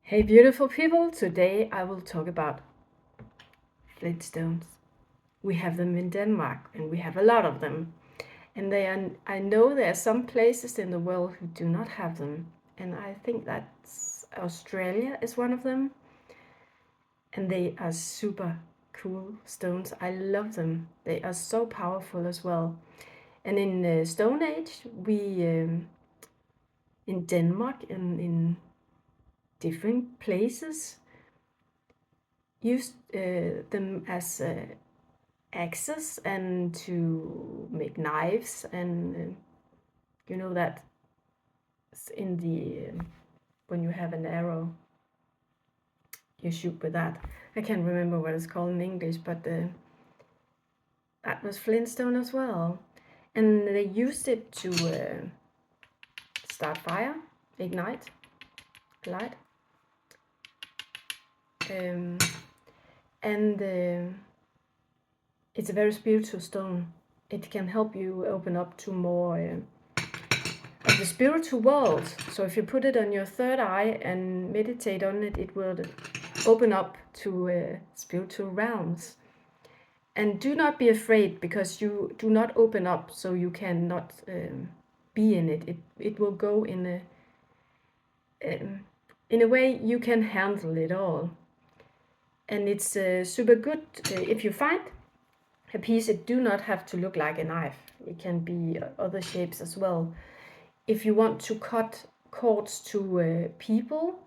Hey beautiful people, today I will talk about Flintstones. We have them in Denmark and we have a lot of them. And I know there are some places in the world who do not have them. And I think that's Australia is one of them. And they are super cool stones. I love them. They are so powerful as well. And in the Stone Age, we in Denmark and in different places used them as axes and to make knives, and you know that in the when you have an arrow you shoot with that. I can't remember what it's called in English, but that was Flintstone as well, and they used it to start fire, ignite light, and it's a very spiritual stone. It can help you open up to more of the spiritual world. So if you put it on your third eye and meditate on it, it will open up to spiritual realms. And do not be afraid, because you do not open up so you cannot be in it. It will go in a way you can handle it all. And it's super good if you find a piece. It do not have to look like a knife. It can be other shapes as well. If you want to cut cords to people,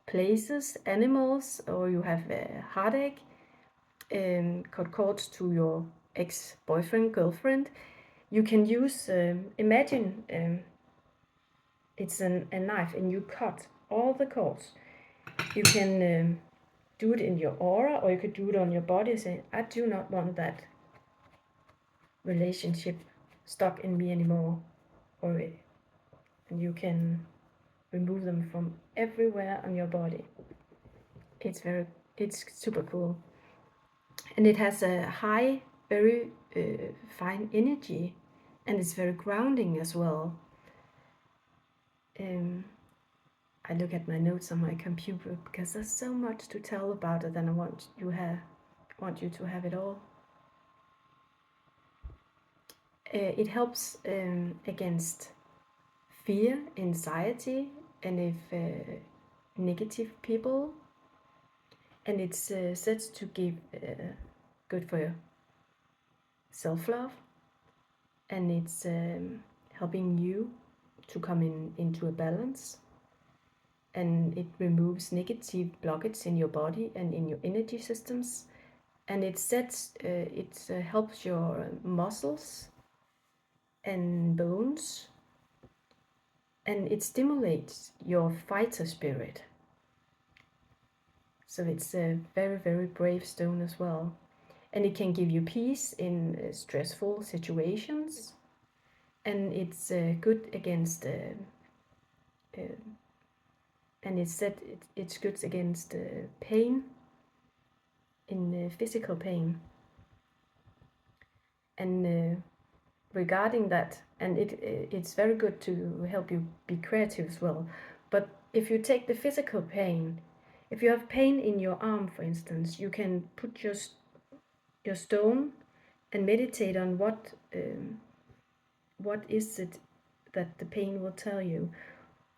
places, animals, or you have a heartache, cut cords to your ex-boyfriend, girlfriend, you can use, imagine it's a knife and you cut all the cords. You can do it in your aura, or you could do it on your body, say, I do not want that relationship stuck in me anymore, or and you can remove them from everywhere on your body. It's super cool, and it has a high, very fine energy, and it's very grounding as well. I look at my notes on my computer because there's so much to tell about it, and I want you to have it all. It helps against fear, anxiety, and if negative people, and it's said to give good for your self-love, and it's helping you to come into a balance, and it removes negative blockage in your body and in your energy systems, and it helps your muscles and bones, and it stimulates your fighter spirit. So it's a very, very brave stone as well. And it can give you peace in stressful situations. And it's good against, and it's said it's good against pain, in physical pain. And regarding that, and it's very good to help you be creative as well. But if you take the physical pain, if you have pain in your arm, for instance, you can put your stone and meditate on what is it that the pain will tell you,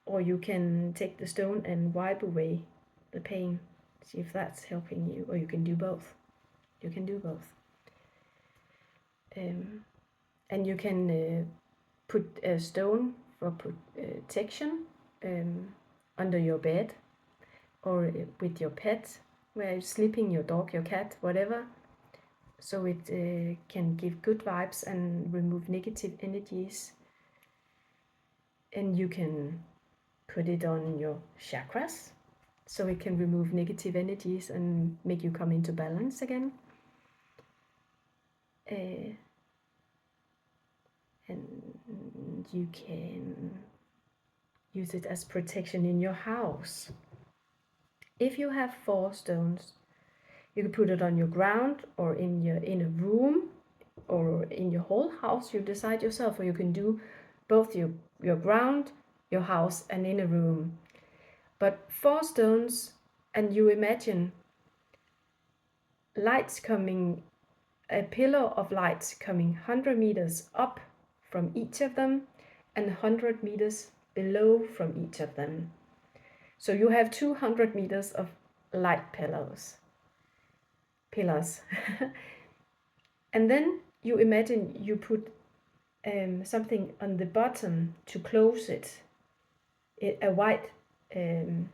or you can take the stone and wipe away the pain, see if that's helping you, or you can do both. You can do both. And you can put a stone for protection under your bed, or with your pet, where you're sleeping, your dog, your cat, whatever. So it can give good vibes and remove negative energies. And you can put it on your chakras, so it can remove negative energies and make you come into balance again. And you can use it as protection in your house. If you have 4 stones, you can put it on your ground, or in a room, or in your whole house. You decide yourself, or you can do both your ground, your house, and in a room. But 4 stones, and you imagine lights coming, a pillar of lights coming 100 meters up from each of them and 100 meters below from each of them. So you have 200 meters of light pillars. And then you imagine you put something on the bottom to close it, a white, a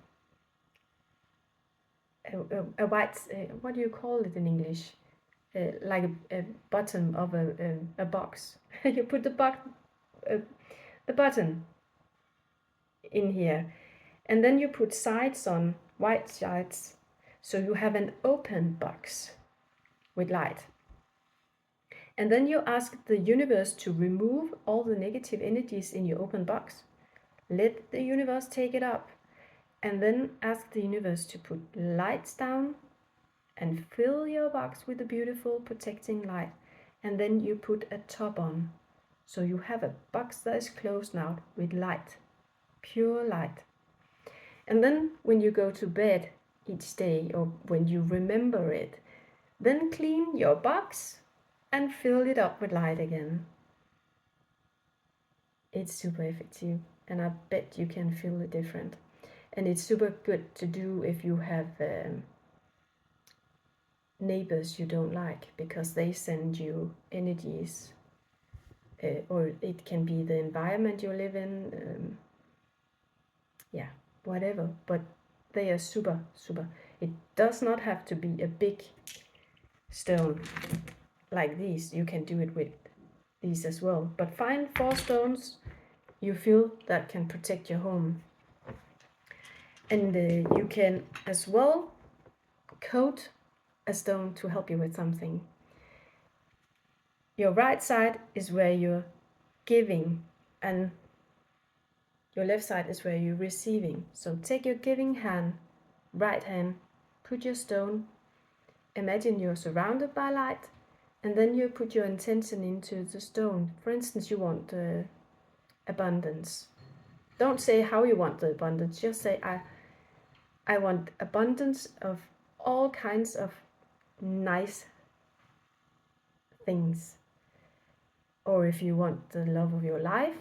white, what do you call it in English? Like a bottom of a box. You put the button in here, and then you put sides on, white sides, so you have an open box with light. And then you ask the universe to remove all the negative energies in your open box. Let the universe take it up, and then ask the universe to put lights down and fill your box with a beautiful protecting light. And then you put a top on, so you have a box that is closed now with light, pure light. And then when you go to bed each day, or when you remember it, then clean your box and fill it up with light again. It's super effective, and I bet you can feel the difference. And it's super good to do if you have neighbors you don't like, because they send you energies, or it can be the environment you live in, yeah, whatever, but they are super. It does not have to be a big stone like these. You can do it with these as well, but find 4 stones you feel that can protect your home. And you can as well coat a stone to help you with something. Your right side is where you're giving, and your left side is where you're receiving. So take your giving hand, right hand, put your stone, imagine you're surrounded by light, and then you put your intention into the stone. For instance, you want abundance. Don't say how you want the abundance, just say I want abundance of all kinds of nice things. Or if you want the love of your life,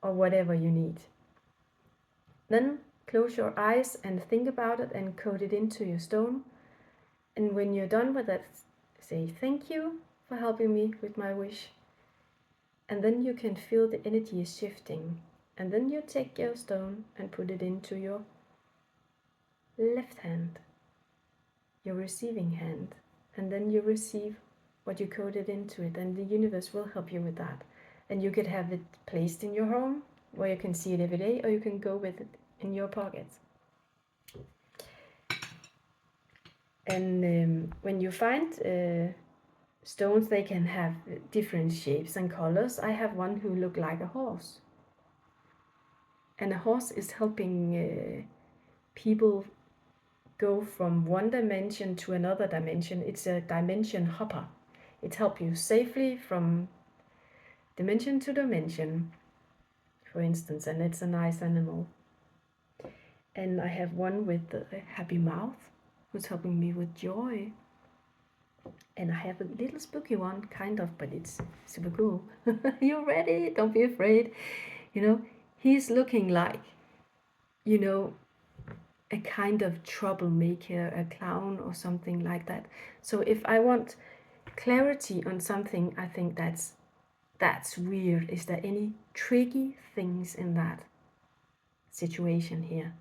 or whatever you need. Then close your eyes and think about it and code it into your stone. And when you're done with that, say thank you for helping me with my wish. And then you can feel the energy is shifting. And then you take your stone and put it into your left hand, your receiving hand. And then you receive what you coded into it, and the universe will help you with that. And you could have it placed in your home where you can see it every day, or you can go with it in your pockets. And when you find stones, they can have different shapes and colors. I have one who look like a horse, and a horse is helping people go from one dimension to another dimension. It's a dimension hopper. It helps you safely from dimension to dimension, for instance, and it's a nice animal. And I have one with a happy mouth who's helping me with joy. And I have a little spooky one, kind of, but it's super cool. You ready? Don't be afraid. You know, he's looking like, you know, a kind of troublemaker, a clown or something like that. So if I want clarity on something, I think that's weird. Is there any tricky things in that situation here?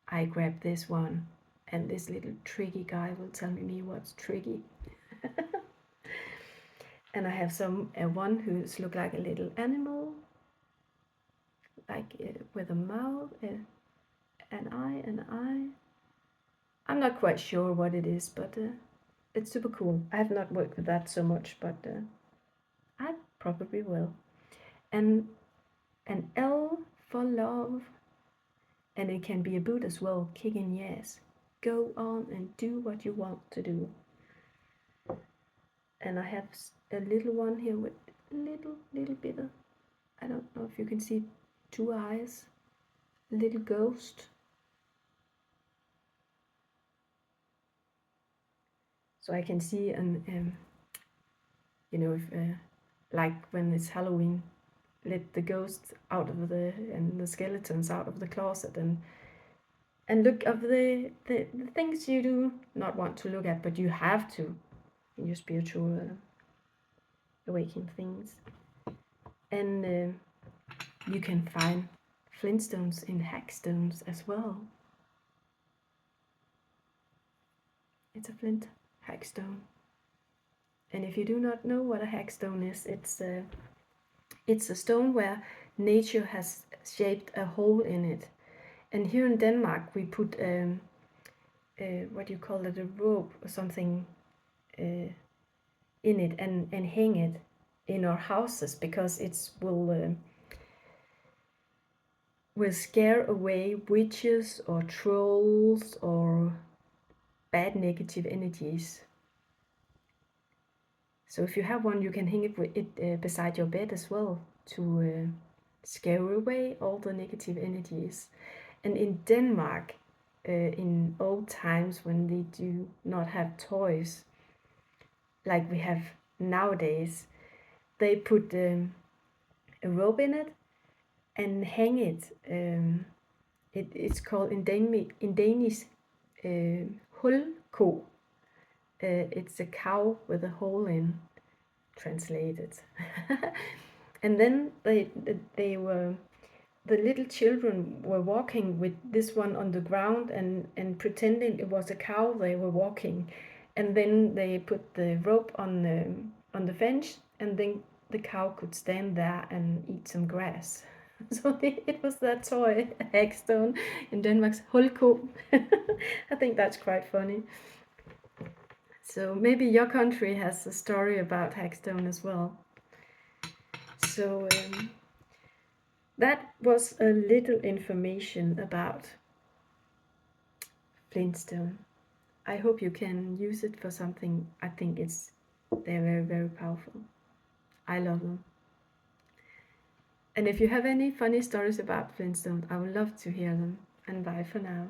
I grab this one, and this little tricky guy will tell me what's tricky. And I have one who's look like a little animal, like with a mouth, an eye. I'm not quite sure what it is, but it's super cool. I have not worked with that so much, but I probably will. And an L for love, and it can be a boot as well, kicking yes. Go on and do what you want to do. And I have a little one here with little bit of, I don't know if you can see 2 eyes, a little ghost. So I can see you know, if like when it's Halloween, let the ghosts out of and the skeletons out of the closet, and look of the things you do not want to look at, but you have to in your spiritual awakening things. And you can find Flintstones in Hackstones as well. It's a flint hackstone. And if you do not know what a hackstone is, it's a stone where nature has shaped a hole in it. And here in Denmark, we put what do you call it, a rope or something in it, and hang it in our houses, because it will scare away witches or trolls or bad negative energies. So if you have one, you can hang it beside your bed as well, to scare away all the negative energies. And in Denmark, in old times when they do not have toys like we have nowadays, they put a rope in it and hang it. It's called in Danish hulko. It's a cow with a hole in, translated. And then they were, the little children were walking with this one on the ground, and pretending it was a cow they were walking. And then they put the rope on the fence, and then the cow could stand there and eat some grass. So it was that toy, Hackstone, in Denmark's hulko. I think that's quite funny. So maybe your country has a story about Hackstone as well. So that was a little information about Flintstone. I hope you can use it for something. I think they're very, very powerful. I love them. And if you have any funny stories about Flintstone, I would love to hear them. And bye for now.